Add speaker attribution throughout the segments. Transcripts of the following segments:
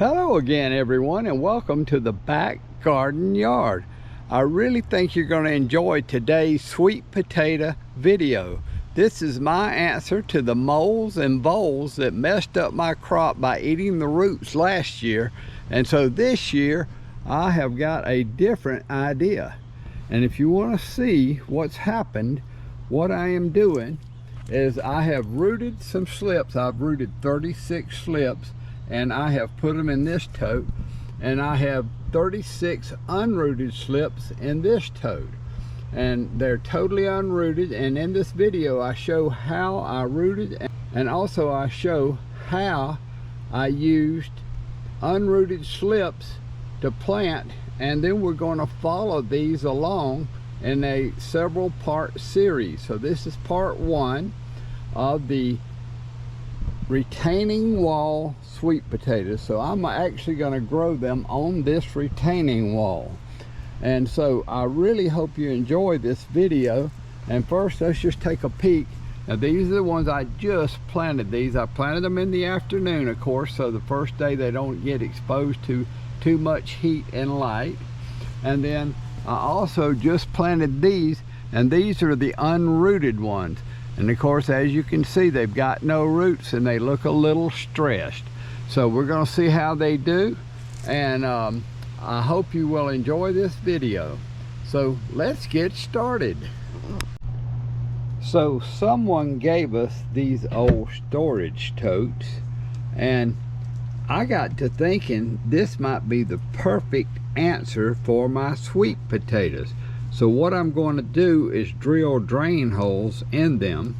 Speaker 1: Hello again everyone, and welcome to the back garden yard. I really think you're going to enjoy today's sweet potato video. This is my answer to the moles and voles that messed up my crop by eating the roots last year. And so this year I have got a different idea. And if you want to see what's happened, what I am doing is I have rooted some slips. I've rooted 36 slips, and I have put them in this tote, and I have 36 unrooted slips in this tote, and they're totally unrooted. And in this video I show how I rooted, and also I show how I used unrooted slips to plant. And then we're going to follow these along in a several part series. So this is part one of the retaining wall sweet potatoes. So I'm actually going to grow them on this retaining wall, and so I really hope you enjoy this video. And first, let's just take a peek. Now these are the ones I just planted. These I planted them in the afternoon, of course, so the first day they don't get exposed to too much heat and light. And then I also just planted these, and these are the unrooted ones. And of course, as you can see, they've got no roots and they look a little stressed. So we're going to see how they do, and I hope you will enjoy this video. So let's get started. So someone gave us these old storage totes, and I got to thinking this might be the perfect answer for my sweet potatoes. So what I'm going to do is drill drain holes in them,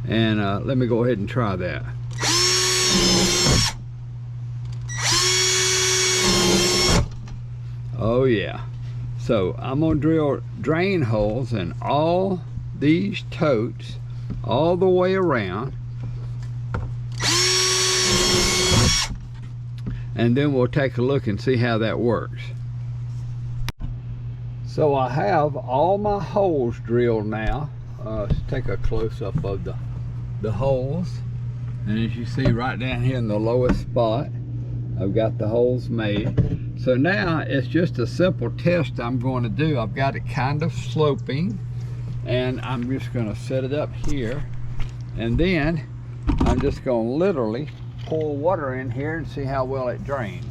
Speaker 1: and let me go ahead and try that. Oh yeah. So I'm going to drill drain holes in all these totes all the way around, and then we'll take a look and see how that works. So I have all my holes drilled now. Let's take a close-up of the holes. And as you see right down here in the lowest spot, I've got the holes made. So now it's just a simple test I'm going to do. I've got it kind of sloping, and I'm just going to set it up here. And then I'm just going to literally pour water in here and see how well it drains.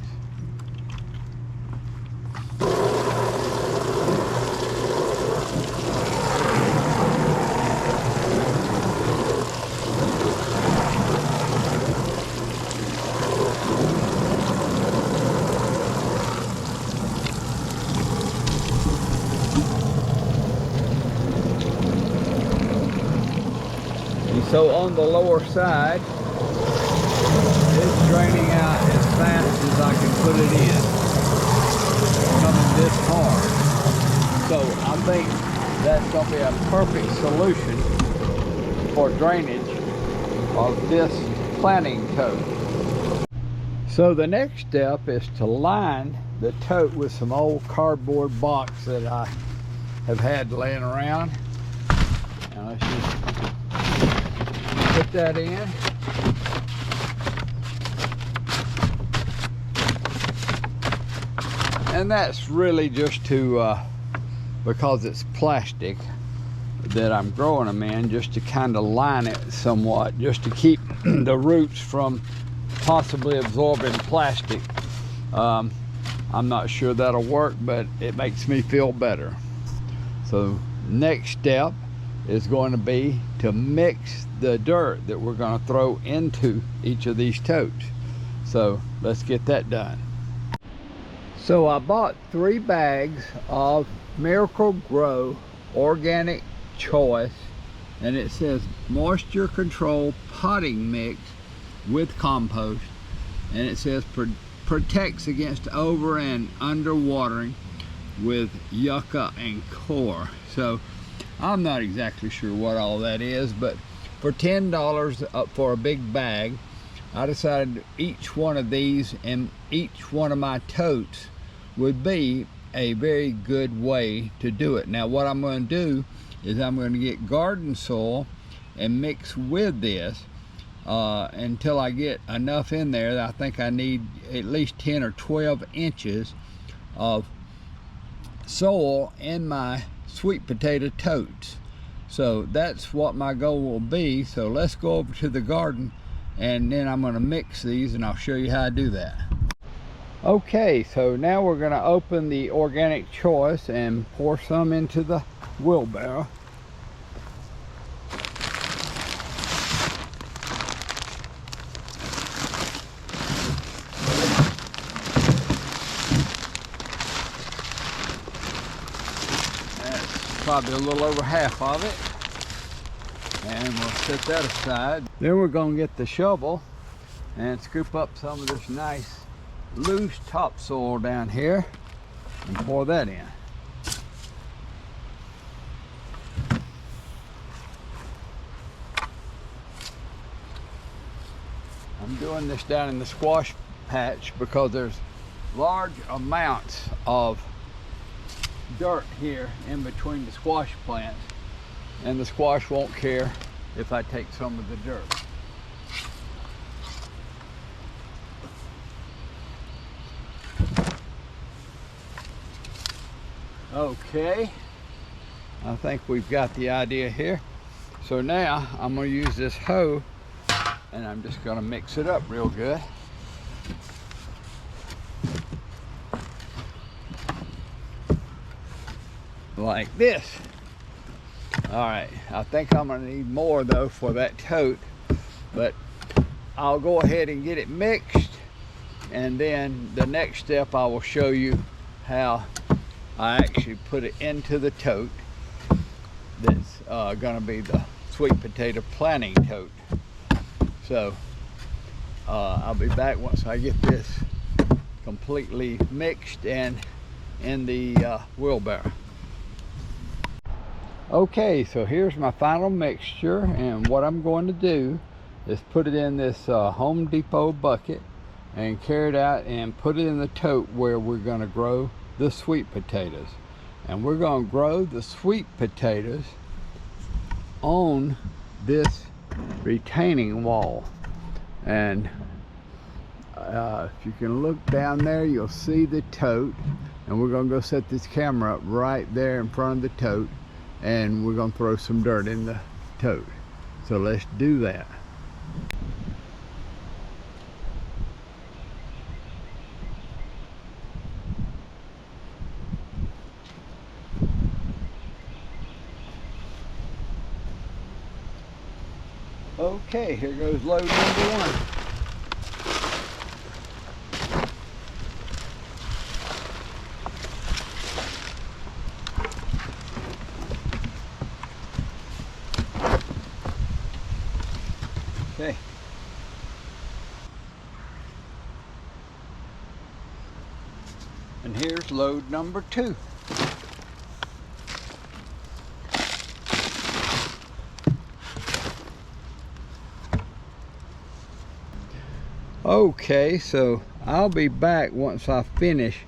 Speaker 1: So on the lower side, it's draining out as fast as I can put it in. It's coming this hard. So I think that's going to be a perfect solution for drainage of this planting tote. So the next step is to line the tote with some old cardboard box that I have had laying around. Now let's just put that in. And that's really just to, because it's plastic that I'm growing them in, just to kind of line it somewhat, just to keep the roots from possibly absorbing plastic. I'm not sure that'll work, but it makes me feel better. So next step is going to be to mix the dirt that we're going to throw into each of these totes. So let's get that done. So I bought 3 bags of Miracle Grow Organic Choice, and it says moisture control potting mix with compost, and it says protects against over and under watering with yucca and core. So I'm not exactly sure what all that is, but for $10 up for a big bag, I decided each one of these and each one of my totes would be a very good way to do it. Now what I'm going to do is I'm going to get garden soil and mix with this, until I get enough in there that I think I need at least 10 or 12 inches of soil in my sweet potato totes. So that's what my goal will be. So let's go over to the garden, and then I'm going to mix these and I'll show you how I do that. Okay, so now we're going to open the organic choice and pour some into the wheelbarrow. Probably a little over half of it, and we'll set that aside. Then we're going to get the shovel and scoop up some of this nice loose topsoil down here and pour that in. I'm doing this down in the squash patch because there's large amounts of dirt here in between the squash plants, and the squash won't care if I take some of the dirt. Okay, I think we've got the idea here. So now I'm going to use this hoe and I'm just going to mix it up real good. Like this. All right, I think I'm gonna need more though for that tote, but I'll go ahead and get it mixed, and then the next step I will show you how I actually put it into the tote that's gonna be the sweet potato planting tote. So I'll be back once I get this completely mixed and in the wheelbarrow. Okay, so here's my final mixture, and what I'm going to do is put it in this Home Depot bucket and carry it out and put it in the tote where we're going to grow the sweet potatoes. And we're going to grow the sweet potatoes on this retaining wall. And if you can look down there, you'll see the tote, and we're going to go set this camera up right there in front of the tote, and we're going to throw some dirt in the tote. So let's do that. Okay, here goes load number one. Okay. And here's load number two. Okay, so I'll be back once I finish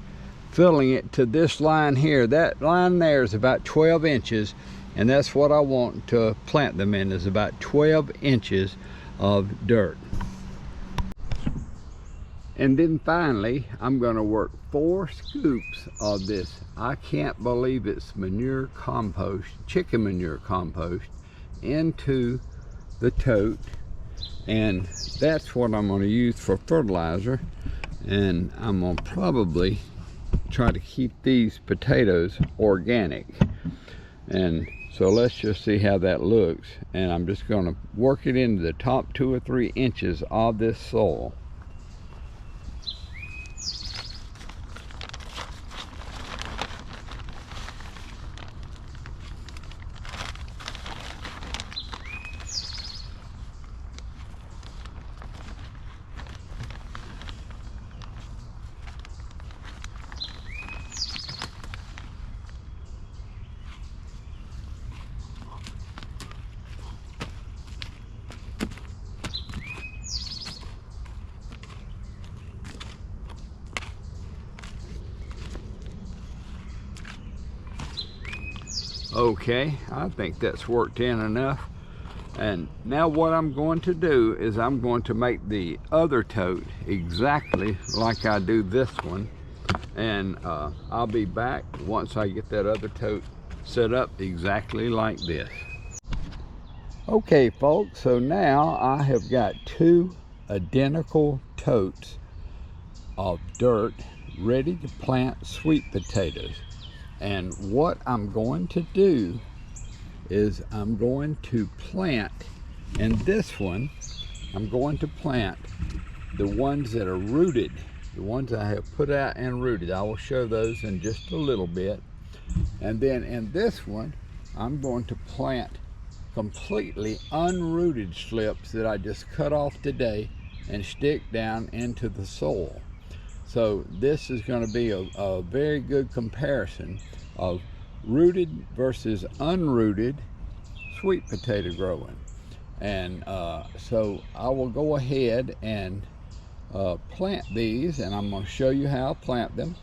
Speaker 1: filling it to this line here. That line there is about 12 inches, and that's what I want to plant them in, is about 12 inches of dirt. And then finally, I'm going to work 4 scoops of this. I can't believe it's manure compost, chicken manure compost, into the tote, and that's what I'm going to use for fertilizer. And I'm going to probably try to keep these potatoes organic. And so let's just see how that looks, and I'm just going to work it into the top 2 or 3 inches of this soil. Okay, I think that's worked in enough. And now what I'm going to do is I'm going to make the other tote exactly like I do this one. And I'll be back once I get that other tote set up exactly like this. Okay folks, so now I have got two identical totes of dirt ready to plant sweet potatoes. And what I'm going to do is I'm going to plant, in this one, I'm going to plant the ones that are rooted, the ones I have put out and rooted. I will show those in just a little bit. And then in this one, I'm going to plant completely unrooted slips that I just cut off today and stick down into the soil. So this is going to be a very good comparison of rooted versus unrooted sweet potato growing. And so I will go ahead and plant these, and I'm going to show you how I plant them,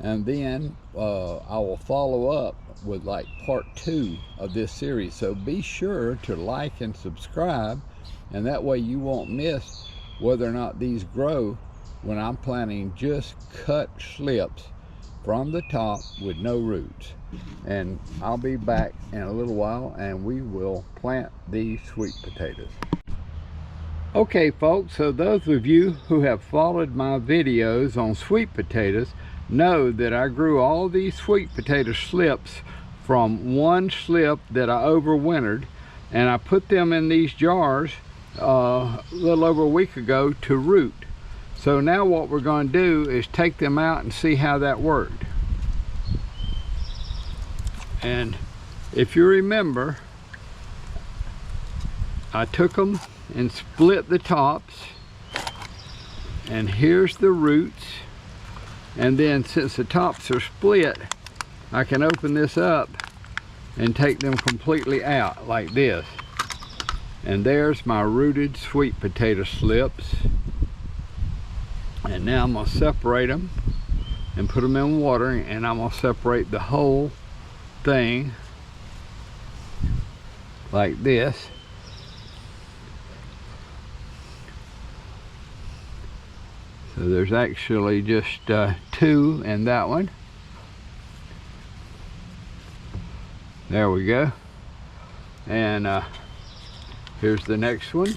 Speaker 1: and then I will follow up with like part 2 of this series. So be sure to like and subscribe, and that way you won't miss whether or not these grow when I'm planting just cut slips from the top with no roots. And I'll be back in a little while and we will plant these sweet potatoes. Okay folks, so those of you who have followed my videos on sweet potatoes know that I grew all these sweet potato slips from one slip that I overwintered, and I put them in these jars a little over a week ago to root. So now what we're going to do is take them out and see how that worked. And if you remember, I took them and split the tops, and here's the roots. And then since the tops are split, I can open this up and take them completely out like this. And there's my rooted sweet potato slips. And now I'm going to separate them and put them in water, and I'm going to separate the whole thing like this. So there's actually just 2 in that one. There we go. And here's the next one.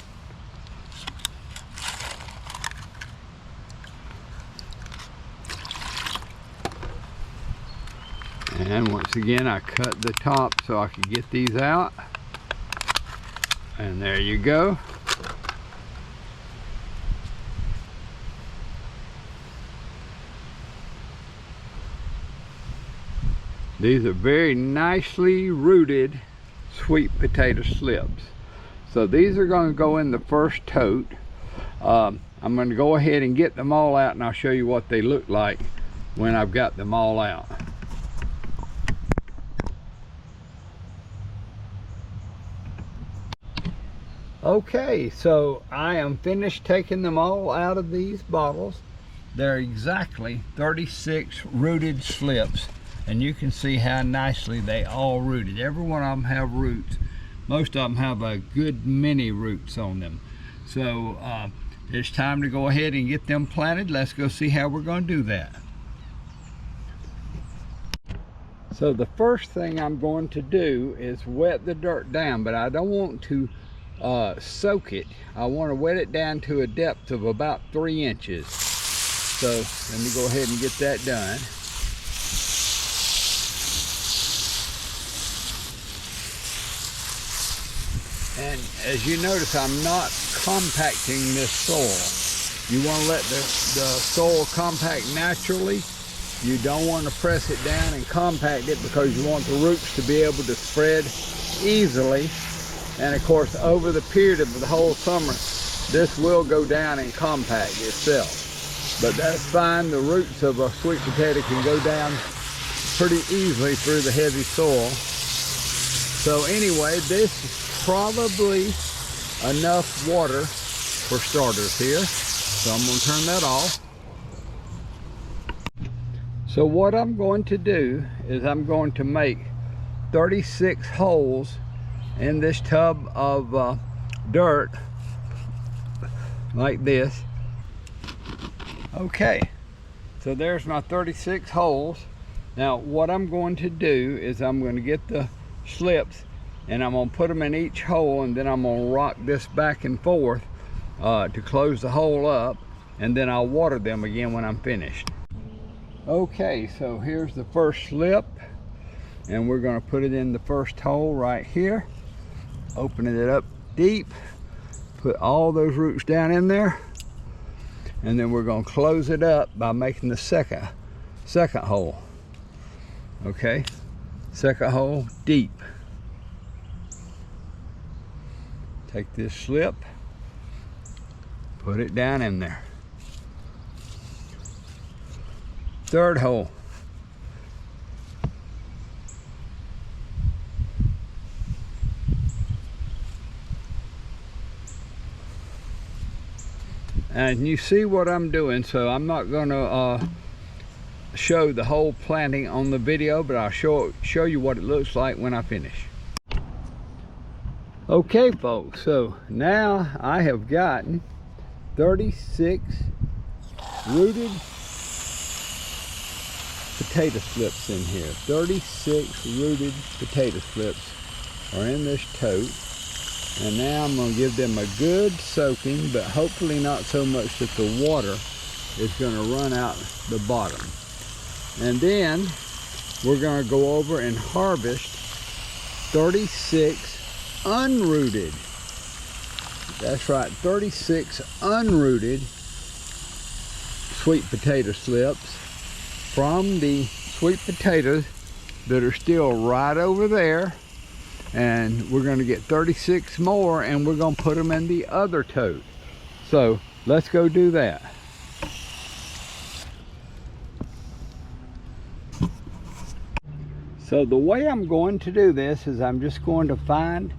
Speaker 1: And once again, I cut the top so I could get these out. And there you go. These are very nicely rooted sweet potato slips. So these are going to go in the first tote. I'm going to go ahead and get them all out, and I'll show you what they look like when I've got them all out. Okay, so I am finished taking them all out of these bottles. They're exactly 36 rooted slips, and you can see how nicely they all rooted. Every one of them have roots. Most of them have a good many roots on them. So it's time to go ahead and get them planted. Let's go see how we're going to do that. So the first thing I'm going to do is wet the dirt down, but I don't want to soak it. I want to wet it down to a depth of about 3 inches. So let me go ahead and get that done. And as you notice, I'm not compacting this soil. You want to let the soil compact naturally. You don't want to press it down and compact it, because you want the roots to be able to spread easily. And of course, over the period of the whole summer, this will go down and compact itself. But that's fine. The roots of a sweet potato can go down pretty easily through the heavy soil. So anyway, this is probably enough water for starters here. So I'm going to turn that off. So what I'm going to do is I'm going to make 36 holes in this tub of dirt like this. Okay, so there's my 36 holes. Now what I'm going to do is I'm going to get the slips and I'm going to put them in each hole, and then I'm going to rock this back and forth to close the hole up, and then I'll water them again when I'm finished. Okay, so here's the first slip, and we're going to put it in the first hole right here. Opening it up deep, put all those roots down in there, and then we're going to close it up by making the second hole. Okay, second hole deep. Take this slip, put it down in there. Third hole. And you see what I'm doing, so I'm not going to show the whole planting on the video, but I'll show you what it looks like when I finish. Okay folks, so now I have gotten 36 rooted potato slips in here. 36 rooted potato slips are in this tote. And now I'm going to give them a good soaking, but hopefully not so much that the water is going to run out the bottom. And then we're going to go over and harvest 36 unrooted. That's right, 36 unrooted sweet potato slips from the sweet potatoes that are still right over there. And we're going to get 36 more, and we're going to put them in the other tote. So let's go do that. So the way I'm going to do this is I'm just going to find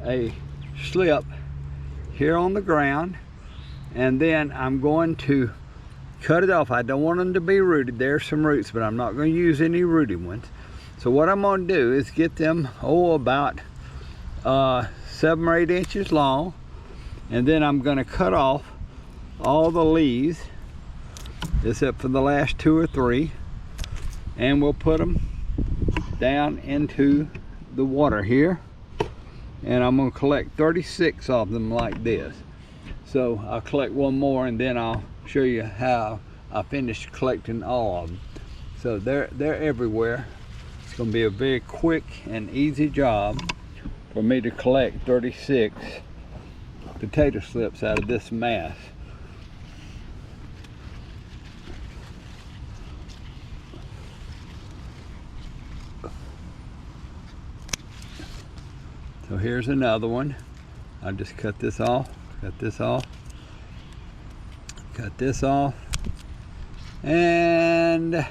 Speaker 1: a slip here on the ground, and then I'm going to cut it off. I don't want them to be rooted. There's some roots, but I'm not going to use any rooted ones. So what I'm going to do is get them, about 7 or 8 inches long, and then I'm going to cut off all the leaves except for the last 2 or 3, and we'll put them down into the water here, and I'm going to collect 36 of them like this. So I'll collect one more, and then I'll show you how I finished collecting all of them. So they're everywhere. It's going to be a very quick and easy job for me to collect 36 potato slips out of this mass. So here's another one. I'll just cut this off, cut this off, cut this off, and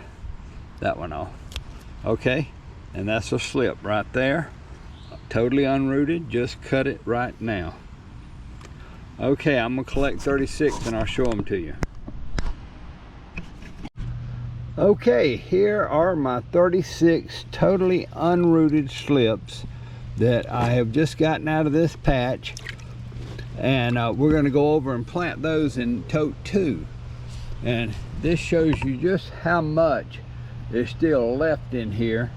Speaker 1: that one off. Okay, and that's a slip right there, totally unrooted. Just cut it right now. Okay, I'm gonna collect 36 and I'll show them to you. Okay, here are my 36 totally unrooted slips that I have just gotten out of this patch, and we're going to go over and plant those in tote 2. And this shows you just how much is still left in here.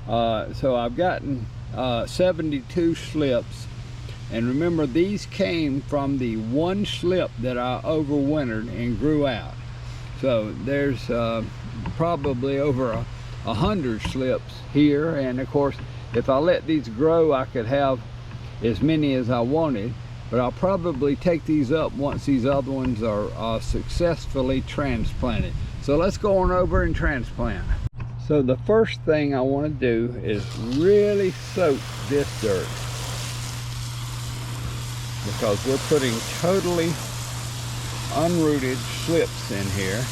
Speaker 1: So I've gotten 72 slips, and remember, these came from the one slip that I overwintered and grew out. So there's probably over 100 slips here, and of course if I let these grow I could have as many as I wanted, but I'll probably take these up once these other ones are successfully transplanted. So let's go on over and transplant. So the first thing I want to do is really soak this dirt, because we're putting totally unrooted slips in here.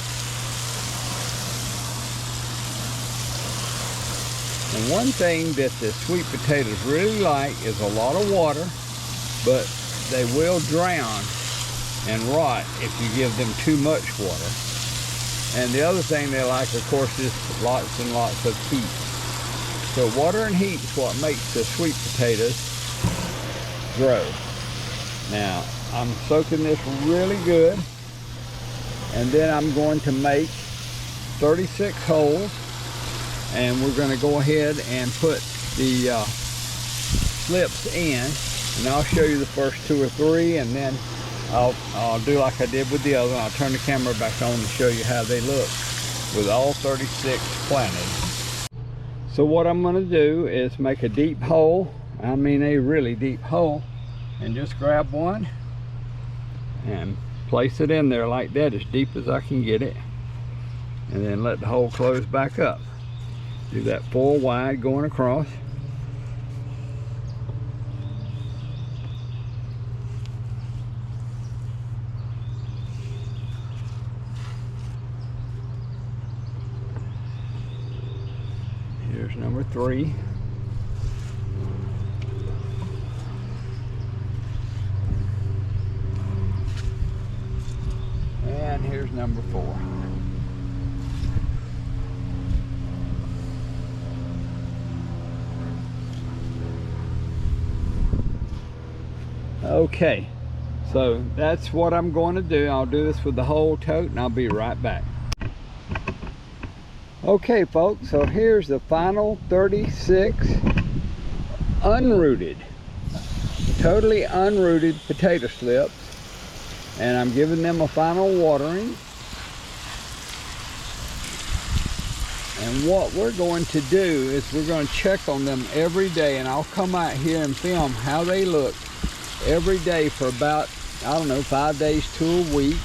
Speaker 1: And one thing that the sweet potatoes really like is a lot of water, but they will drown and rot if you give them too much water. And the other thing they like, of course, is lots and lots of heat. So water and heat is what makes the sweet potatoes grow. Now, I'm soaking this really good, and then I'm going to make 36 holes, and we're going to go ahead and put the slips in, and I'll show you the first 2 or 3, and then I'll do like I did with the other one. I'll turn the camera back on and show you how they look with all 36 planted. So what I'm going to do is make a deep hole, I mean a really deep hole, and just grab one and place it in there like that, as deep as I can get it, and then let the hole close back up. Do that 4 wide going across. Here's number 3. And here's number 4. Okay, so that's what I'm going to do. I'll do this with the whole tote, and I'll be right back. Okay folks, so here's the final 36 unrooted, totally unrooted potato slips, and I'm giving them a final watering. And what we're going to do is we're going to check on them every day, and I'll come out here and film how they look every day for about, I don't know, 5 days to a week,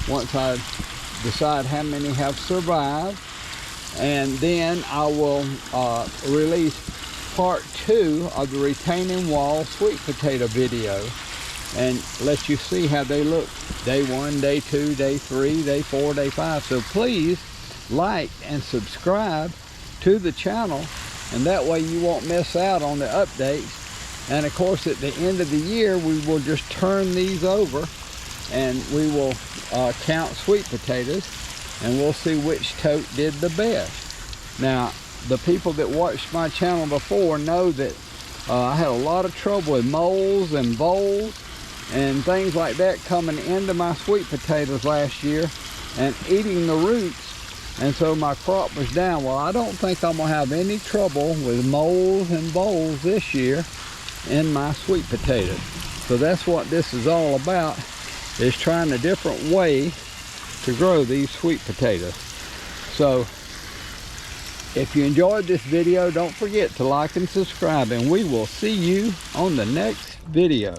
Speaker 1: once I decide how many have survived. And then I will release part 2 of the retaining wall sweet potato video and let you see how they look day 1, day 2, day 3, day 4, day 5. So please like and subscribe to the channel, and that way you won't miss out on the updates. And of course, at the end of the year, we will just turn these over and we will count sweet potatoes, and we'll see which tote did the best. Now, the people that watched my channel before know that I had a lot of trouble with moles and voles and things like that coming into my sweet potatoes last year and eating the roots, and so my crop was down. Well, I don't think I'm gonna have any trouble with moles and voles this year in my sweet potatoes. So that's what this is all about, is trying a different way to grow these sweet potatoes. So if you enjoyed this video, don't forget to like and subscribe, and we will see you on the next video.